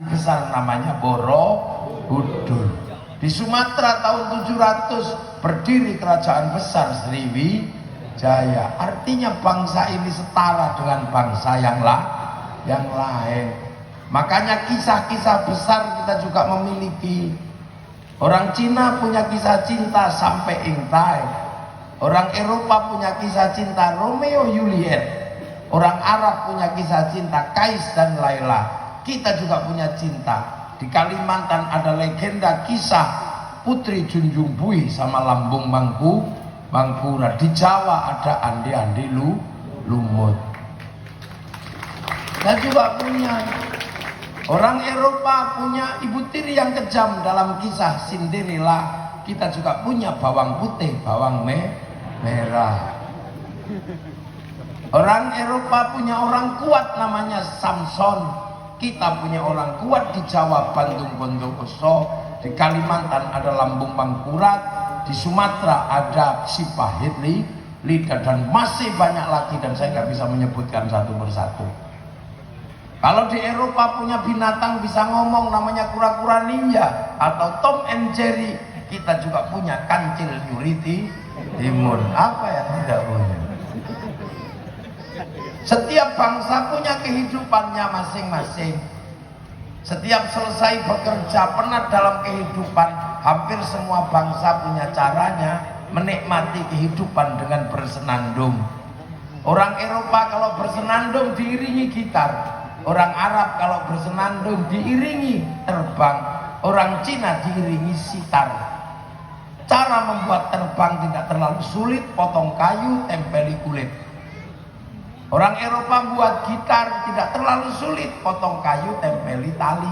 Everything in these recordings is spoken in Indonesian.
Besar namanya Borobudur. Di Sumatera tahun 700 berdiri kerajaan besar Sriwijaya. Artinya bangsa ini setara dengan bangsa yang lain. Makanya kisah-kisah besar kita juga memiliki. Orang Cina punya kisah cinta sampai Ingtai. Orang Eropa punya kisah cinta Romeo Juliet. Orang Arab punya kisah cinta Kais dan Laila. Kita juga punya cinta. Di Kalimantan ada legenda kisah Putri Junjung Bui sama Lambung Mangkura. Di Jawa ada Andi Lumut. Kita juga punya. Orang Eropa punya ibu tiri yang kejam dalam kisah Cinderella. Kita juga punya bawang putih, bawang merah. Orang Eropa punya orang kuat namanya Samson. Kita punya orang kuat di Jawa, Bandung Bondowoso. Di Kalimantan ada Lambung Mangkurat. Di Sumatera ada Sipahit Lida, dan masih banyak lagi, dan saya nggak bisa menyebutkan satu persatu. Kalau di Eropa punya binatang bisa ngomong namanya kura-kura ninja atau Tom and Jerry. Kita juga punya kancil Yuriti Timun. Apa yang tidak punya? Setiap bangsa punya kehidupannya masing-masing. Setiap selesai bekerja penat dalam kehidupan, hampir semua bangsa punya caranya menikmati kehidupan dengan bersenandung. Orang Eropa kalau bersenandung diiringi gitar. Orang Arab kalau bersenandung diiringi terbang. Orang Cina diiringi sitar. Cara membuat terbang tidak terlalu sulit, potong kayu, tempeli kulit. Orang Eropa buat gitar tidak terlalu sulit, potong kayu, tempeli tali.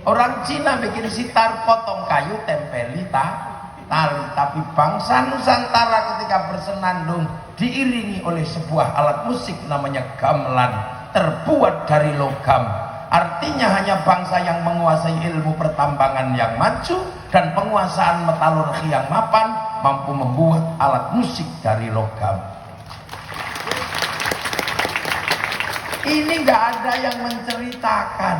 Orang Cina bikin sitar, potong kayu, tempeli tali. Tapi bangsa Nusantara ketika bersenandung diiringi oleh sebuah alat musik namanya gamelan, terbuat dari logam. Artinya hanya bangsa yang menguasai ilmu pertambangan yang maju dan penguasaan metalurgi yang mapan mampu membuat alat musik dari logam. Ini nggak ada yang menceritakan,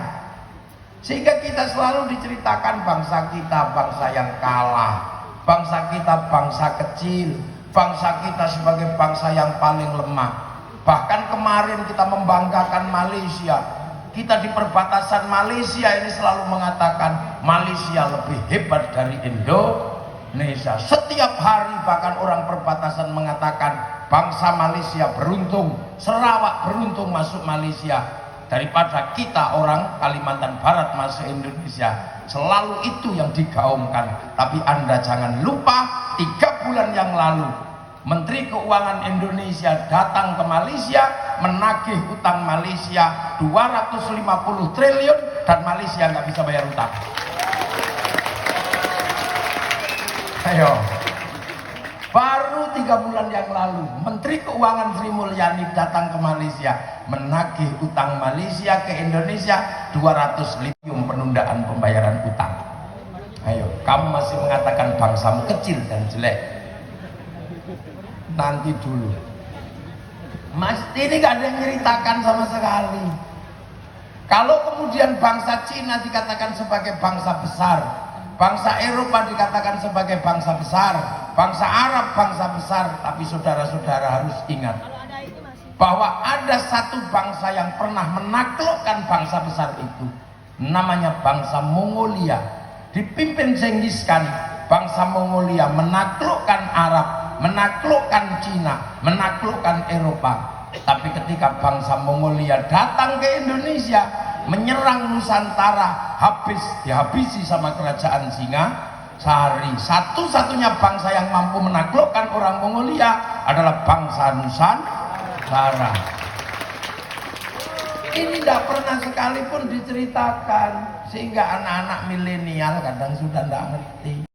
sehingga kita selalu diceritakan bangsa kita bangsa yang kalah, bangsa kita bangsa kecil, bangsa kita sebagai bangsa yang paling lemah. Bahkan kemarin kita membanggakan Malaysia. Kita di perbatasan Malaysia ini selalu mengatakan Malaysia lebih hebat dari Indonesia. Setiap hari bahkan orang perbatasan mengatakan bangsa Malaysia beruntung, Sarawak beruntung masuk Malaysia daripada kita orang Kalimantan Barat masuk Indonesia. Selalu itu yang digaungkan. Tapi Anda jangan lupa 3 bulan yang lalu Menteri Keuangan Indonesia datang ke Malaysia menagih utang Malaysia 250 triliun dan Malaysia nggak bisa bayar utang. Ayo, baru 3 bulan yang lalu Menteri Keuangan Sri Mulyani datang ke Malaysia menagih utang Malaysia ke Indonesia 200 triliun penundaan pembayaran utang. Ayo, kamu masih mengatakan bangsamu kecil dan jelek. Nanti dulu, Mas, ini gak ada yang ceritakan sama sekali. Kalau kemudian bangsa Cina dikatakan sebagai bangsa besar, bangsa Eropa dikatakan sebagai bangsa besar, bangsa Arab bangsa besar, tapi saudara-saudara harus ingat bahwa ada satu bangsa yang pernah menaklukkan bangsa besar itu, namanya bangsa Mongolia. Dipimpin Genghis Khan, bangsa Mongolia menaklukkan Arab, menaklukkan Cina, menaklukkan Eropa. Tapi ketika bangsa Mongolia datang ke Indonesia menyerang Nusantara, dihabisi sama kerajaan Singasari. Satu-satunya bangsa yang mampu menaklukkan orang Mongolia adalah bangsa Nusantara. Ini tidak pernah sekalipun diceritakan, sehingga anak-anak milenial kadang sudah tidak ngerti.